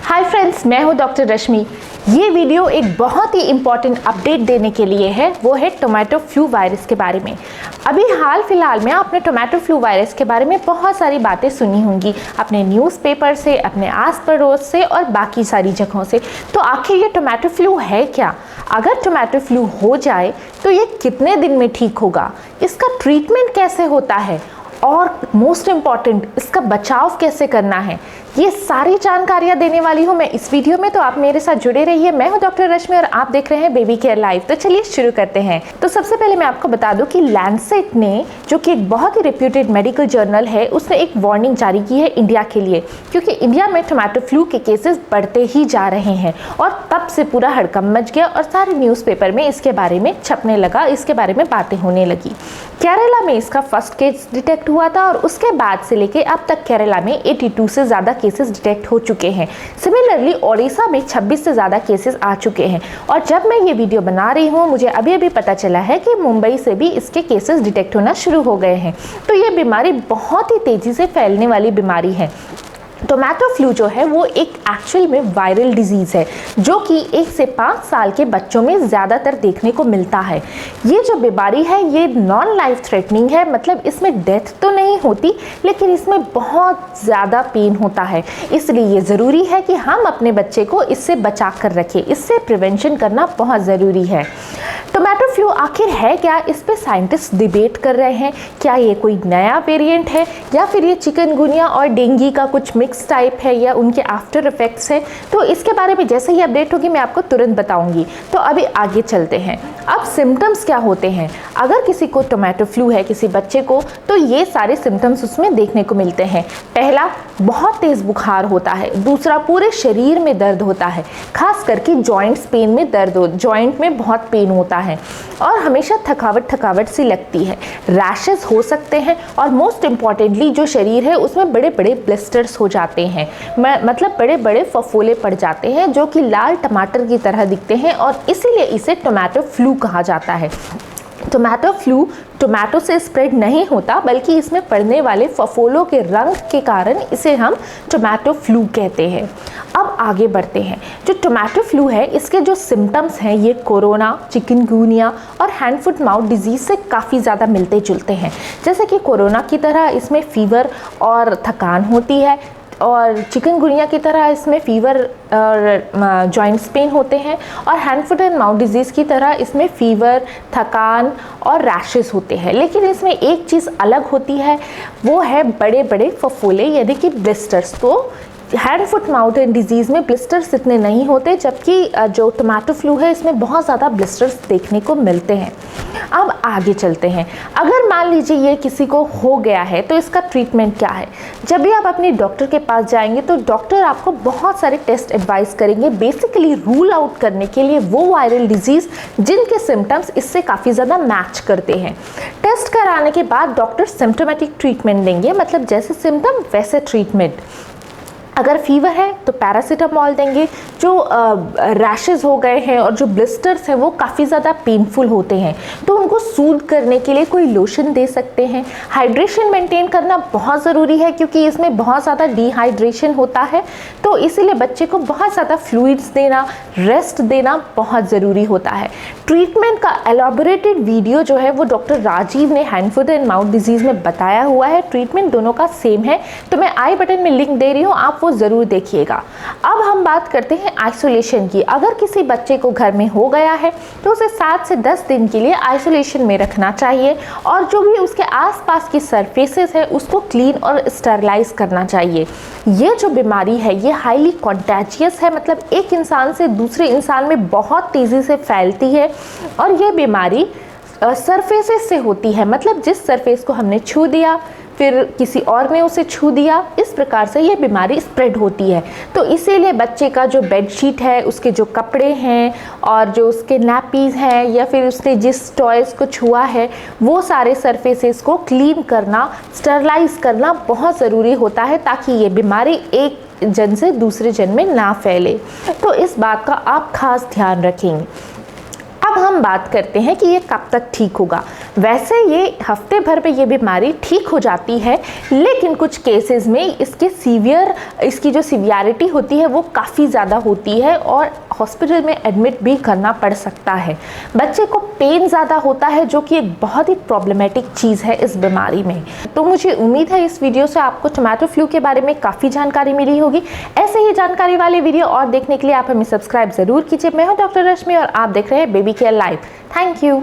Hi friends, मैं हूं doctor रश्मि। ये वीडियो एक बहुत ही इम्पॉर्टेंट अपडेट देने के लिए है, वो है टोमेटो फ्लू वायरस के बारे में। अभी हाल फिलहाल में आपने टोमेटो फ्लू वायरस के बारे में बहुत सारी बातें सुनी होंगी, अपने न्यूज़पेपर से, अपने आस पड़ोस से और बाकी सारी जगहों से। तो आखिर ये टोमेटो फ्लू है क्या? अगर टोमेटो फ्लू हो जाए तो ये कितने दिन में ठीक होगा? इसका ट्रीटमेंट कैसे होता है? और मोस्ट इम्पॉर्टेंट, इसका बचाव कैसे करना है? ये सारी जानकारियां देने वाली हूँ मैं इस वीडियो में, तो आप मेरे साथ जुड़े रहिए। मैं हूँ डॉक्टर रश्मि और आप देख रहे हैं बेबी केयर लाइव। तो चलिए शुरू करते हैं। तो सबसे पहले मैं आपको बता दूं कि लैंसेट ने, जो कि एक बहुत ही रेप्यूटेड मेडिकल जर्नल है, उसने एक वार्निंग जारी की है इंडिया के लिए, क्योंकि इंडिया में टोमेटो फ्लू के केसेस बढ़ते ही जा रहे हैं। और तब से पूरा हड़कंप मच गया और सारे न्यूज़पेपर में इसके बारे में छपने लगा, इसके बारे में बातें होने लगी। केरला में इसका फर्स्ट केस डिटेक्ट हुआ था और उसके बाद से लेके अब तक केरला में 82 से ज़्यादा केसेस डिटेक्ट हो चुके हैं। सिमिलरली ओडिशा में 26 से ज़्यादा केसेस आ चुके हैं। और जब मैं ये वीडियो बना रही हूँ, मुझे अभी अभी पता चला है कि मुंबई से भी इसके केसेस डिटेक्ट होना शुरू हो गए हैं। तो ये बीमारी बहुत ही तेज़ी से फैलने वाली बीमारी है। टोमेटो फ्लू जो है वो एक एक्चुअल में वायरल डिजीज़ है, जो कि 1 से 5 साल के बच्चों में ज़्यादातर देखने को मिलता है। ये जो बीमारी है ये नॉन लाइफ थ्रेटनिंग है, मतलब इसमें डेथ तो नहीं होती, लेकिन इसमें बहुत ज़्यादा पेन होता है। इसलिए ये ज़रूरी है कि हम अपने बच्चे को इससे बचा कर रखें, इससे प्रिवेंशन करना बहुत ज़रूरी है। टोमेटो फ्लू आखिर है क्या? इस पे साइंटिस्ट डिबेट कर रहे हैं। क्या ये कोई नया वेरिएंट है या फिर ये चिकनगुनिया और डेंगू का कुछ मिक्स टाइप है या उनके आफ्टर इफेक्ट्स हैं? तो इसके बारे में जैसे ही अपडेट होगी मैं आपको तुरंत बताऊंगी। तो अभी आगे चलते हैं। अब सिम्टम्स क्या होते हैं अगर किसी को टोमेटो फ्लू है, किसी बच्चे को, तो ये सारे सिम्टम्स उसमें देखने को मिलते हैं। पहला, बहुत तेज़ बुखार होता है। दूसरा, पूरे शरीर में दर्द होता है, खास करके जॉइंट्स पेन में दर्द हो, जॉइंट में बहुत पेन होता है और हमेशा थकावट थकावट सी लगती है। रैशेस हो सकते हैं और मोस्ट इम्पॉर्टेंटली जो शरीर है उसमें बड़े बड़े ब्लिस्टर्स हो जाते हैं, मतलब बड़े बड़े फफोले पड़ जाते हैं जो कि लाल टमाटर की तरह दिखते हैं और इसीलिए इसे टोमेटो फ्लू कहा जाता है। टोमेटो फ्लू टोमेटो से स्प्रेड नहीं होता, बल्कि इसमें पड़ने वाले फफोलों के रंग के कारण इसे हम टोमेटो फ्लू कहते हैं। अब आगे बढ़ते हैं। जो टोमेटो फ्लू है इसके जो सिम्टम्स हैं ये कोरोना, चिकनगुनिया और हैंड फुट माउथ डिजीज़ से काफ़ी ज़्यादा मिलते जुलते हैं। जैसे कि कोरोना की तरह इसमें फीवर और थकान होती है, और चिकनगुनिया की तरह इसमें फीवर और जॉइंट्स पेन होते हैं, और hand foot and mouth disease की तरह इसमें फीवर, थकान और रैशेस होते हैं। लेकिन इसमें एक चीज़ अलग होती है, वो है बड़े बड़े फफोले यानी कि ब्लिस्टर्स। तो hand foot mouth and disease में ब्लिस्टर्स इतने नहीं होते, जबकि जो टोमेटो फ्लू है इसमें बहुत ज़्यादा ब्लिस्टर्स देखने को मिलते हैं। अब आगे चलते हैं। अगर मान लीजिए ये किसी को हो गया है तो इसका ट्रीटमेंट क्या है? जब भी आप अपने डॉक्टर के पास जाएंगे तो डॉक्टर आपको बहुत सारे टेस्ट एडवाइस करेंगे, बेसिकली रूल आउट करने के लिए वो वायरल डिजीज़ जिनके सिम्टम्स इससे काफ़ी ज़्यादा मैच करते हैं। टेस्ट कराने के बाद डॉक्टर सिम्टोमेटिक ट्रीटमेंट देंगे, मतलब जैसे सिम्टम वैसे ट्रीटमेंट। अगर फीवर है तो पैरासीटामॉल देंगे। जो रैशेस हो गए हैं और जो ब्लिस्टर्स हैं वो काफ़ी ज़्यादा पेनफुल होते हैं, तो उनको सूद करने के लिए कोई लोशन दे सकते हैं। हाइड्रेशन मेंटेन करना बहुत ज़रूरी है, क्योंकि इसमें बहुत ज़्यादा डिहाइड्रेशन होता है, तो इसीलिए बच्चे को बहुत ज़्यादा फ्लूइड्स देना, रेस्ट देना बहुत ज़रूरी होता है। ट्रीटमेंट का एलॉबरेटेड वीडियो जो है वो डॉक्टर राजीव ने hand foot and mouth disease में बताया हुआ है। ट्रीटमेंट दोनों का सेम है, तो मैं आई बटन में लिंक दे रही हूँ, आप वो ज़रूर देखिएगा। अब हम बात करते हैं आइसोलेशन की। अगर किसी बच्चे को घर में हो गया है तो उसे 7 से 10 दिन के लिए आइसोलेशन में रखना चाहिए, और जो भी उसके आसपास की सरफेसेस है उसको क्लीन और स्टरलाइज करना चाहिए। ये जो बीमारी है ये हाईली कॉन्टेजियस है, मतलब एक इंसान से दूसरे इंसान में बहुत तेज़ी से फैलती है, और ये बीमारी सरफेसेस से होती है, मतलब जिस सरफेस को हमने छू दिया फिर किसी और ने उसे छू दिया, इस प्रकार से ये बीमारी स्प्रेड होती है। तो इसीलिए बच्चे का जो बेडशीट है, उसके जो कपड़े हैं और जो उसके नैपीज़ हैं, या फिर उसने जिस टॉयज़ को छुआ है, वो सारे सरफेसेस को क्लीन करना, स्टरलाइज करना बहुत ज़रूरी होता है, ताकि ये बीमारी एक जन से दूसरे जन में ना फैले। तो इस बात का आप खास ध्यान रखेंगे। अब अब हम बात करते हैं कि ये कब तक ठीक होगा। वैसे ये हफ्ते भर में ये बीमारी ठीक हो जाती है, लेकिन कुछ केसेस में इसकी जो सीवियरिटी होती है वो काफ़ी ज़्यादा होती है और हॉस्पिटल में एडमिट भी करना पड़ सकता है। बच्चे को पेन ज़्यादा होता है, जो कि एक बहुत ही प्रॉब्लमेटिक चीज़ है इस बीमारी में। तो मुझे उम्मीद है इस वीडियो से आपको टोमेटो फ्लू के बारे में काफ़ी जानकारी मिली होगी। ऐसे ही जानकारी वाले वीडियो और देखने के लिए आप हमें सब्सक्राइब ज़रूर कीजिए। मैं हूँ डॉक्टर रश्मि और आप देख रहे हैं baby care live. Thank you.